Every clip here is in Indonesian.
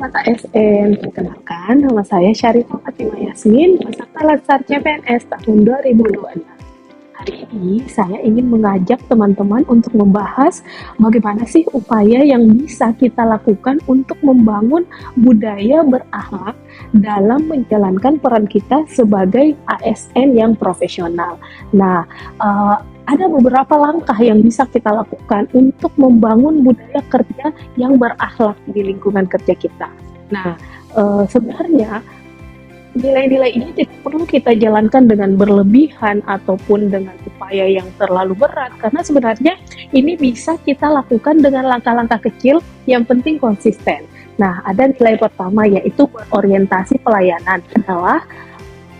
Sobat ASN, perkenalkan nama saya Syarifah Fatimah Yasmin, peserta Latsar CPNS tahun 2026. Hari ini saya ingin mengajak teman-teman untuk membahas bagaimana sih upaya yang bisa kita lakukan untuk membangun budaya berakhlak dalam menjalankan peran kita sebagai ASN yang profesional. Nah, ada beberapa langkah yang bisa kita lakukan untuk membangun budaya kerja yang berakhlak di lingkungan kerja kita. Nah, sebenarnya nilai-nilai ini tidak perlu kita jalankan dengan berlebihan ataupun dengan upaya yang terlalu berat, karena sebenarnya ini bisa kita lakukan dengan langkah-langkah kecil yang penting konsisten. Nah, ada nilai pertama yaitu orientasi pelayanan adalah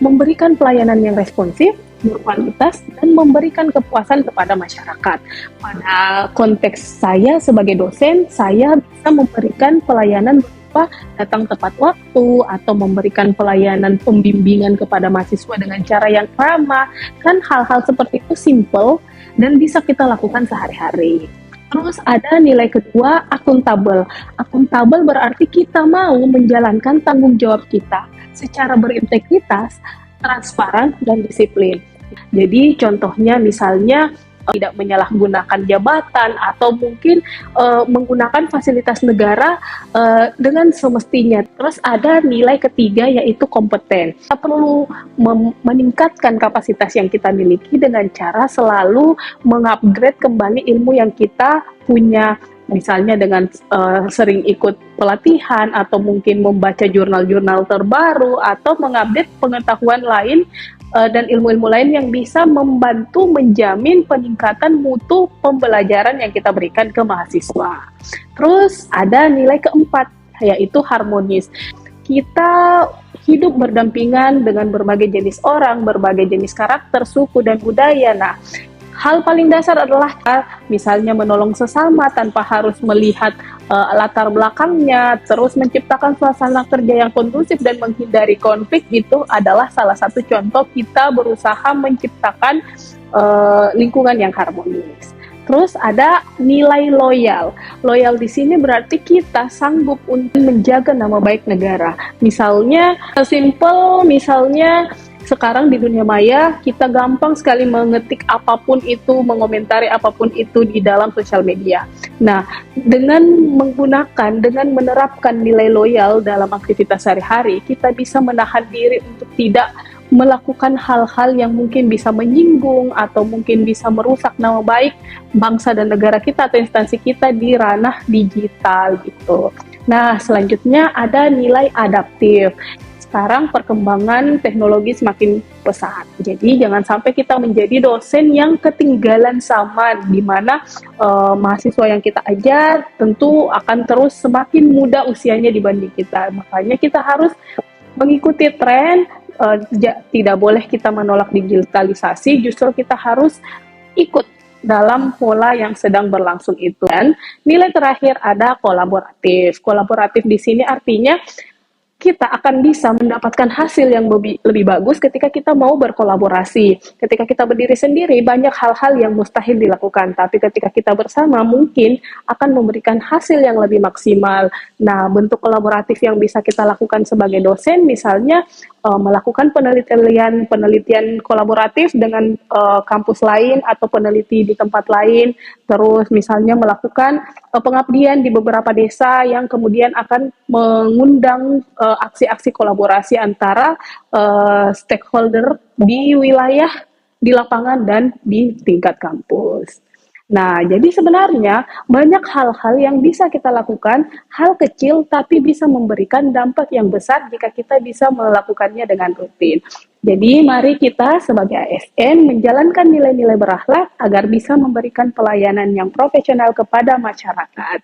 memberikan pelayanan yang responsif, berkualitas, dan memberikan kepuasan kepada masyarakat. Pada konteks saya sebagai dosen, saya bisa memberikan pelayanan berupa datang tepat waktu atau memberikan pelayanan pembimbingan kepada mahasiswa dengan cara yang ramah. Kan hal-hal seperti itu simple dan bisa kita lakukan sehari-hari. Terus ada nilai kedua, akuntabel. Akuntabel berarti kita mau menjalankan tanggung jawab kita secara berintegritas, transparan, dan disiplin. Jadi contohnya misalnya tidak menyalahgunakan jabatan atau mungkin menggunakan fasilitas negara dengan semestinya. Terus ada nilai ketiga yaitu kompeten. Kita perlu meningkatkan kapasitas yang kita miliki dengan cara selalu mengupgrade kembali ilmu yang kita punya. Misalnya dengan sering ikut pelatihan atau mungkin membaca jurnal-jurnal terbaru atau mengupdate pengetahuan lain dan ilmu-ilmu lain yang bisa membantu menjamin peningkatan mutu pembelajaran yang kita berikan ke mahasiswa. Terus ada nilai keempat yaitu harmonis. Kita hidup berdampingan dengan berbagai jenis orang, berbagai jenis karakter, suku, dan budaya. Nah, hal paling dasar adalah misalnya menolong sesama tanpa harus melihat latar belakangnya, terus menciptakan suasana kerja yang kondusif dan menghindari konflik. Itu adalah salah satu contoh kita berusaha menciptakan lingkungan yang harmonis. Terus ada nilai loyal. Loyal di sini berarti kita sanggup untuk menjaga nama baik negara. Misalnya, misalnya sekarang di dunia maya, kita gampang sekali mengetik apapun itu, mengomentari apapun itu di dalam sosial media. Nah, dengan menerapkan nilai loyal dalam aktivitas sehari-hari, kita bisa menahan diri untuk tidak melakukan hal-hal yang mungkin bisa menyinggung atau mungkin bisa merusak nama baik bangsa dan negara kita atau instansi kita di ranah digital gitu. Nah, selanjutnya ada nilai adaptif. Sekarang perkembangan teknologi semakin pesat, jadi jangan sampai kita menjadi dosen yang ketinggalan zaman, di mana mahasiswa yang kita ajar tentu akan terus semakin muda usianya dibanding kita. Makanya kita harus mengikuti tren, tidak boleh kita menolak digitalisasi, justru kita harus ikut dalam pola yang sedang berlangsung itu. Dan nilai terakhir ada kolaboratif. Kolaboratif di sini artinya kita akan bisa mendapatkan hasil yang lebih bagus ketika kita mau berkolaborasi. Ketika kita berdiri sendiri, banyak hal-hal yang mustahil dilakukan. Tapi ketika kita bersama, mungkin akan memberikan hasil yang lebih maksimal. Nah, bentuk kolaboratif yang bisa kita lakukan sebagai dosen, misalnya melakukan penelitian kolaboratif dengan kampus lain atau peneliti di tempat lain. Terus misalnya melakukan pengabdian di beberapa desa yang kemudian akan mengundang aksi-aksi kolaborasi antara stakeholder di wilayah, di lapangan, dan di tingkat kampus. Nah, jadi sebenarnya banyak hal-hal yang bisa kita lakukan, hal kecil tapi bisa memberikan dampak yang besar jika kita bisa melakukannya dengan rutin. Jadi mari kita sebagai ASN menjalankan nilai-nilai berakhlak agar bisa memberikan pelayanan yang profesional kepada masyarakat.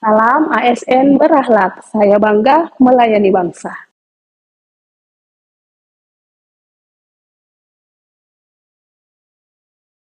Salam ASN berakhlak, saya bangga melayani bangsa.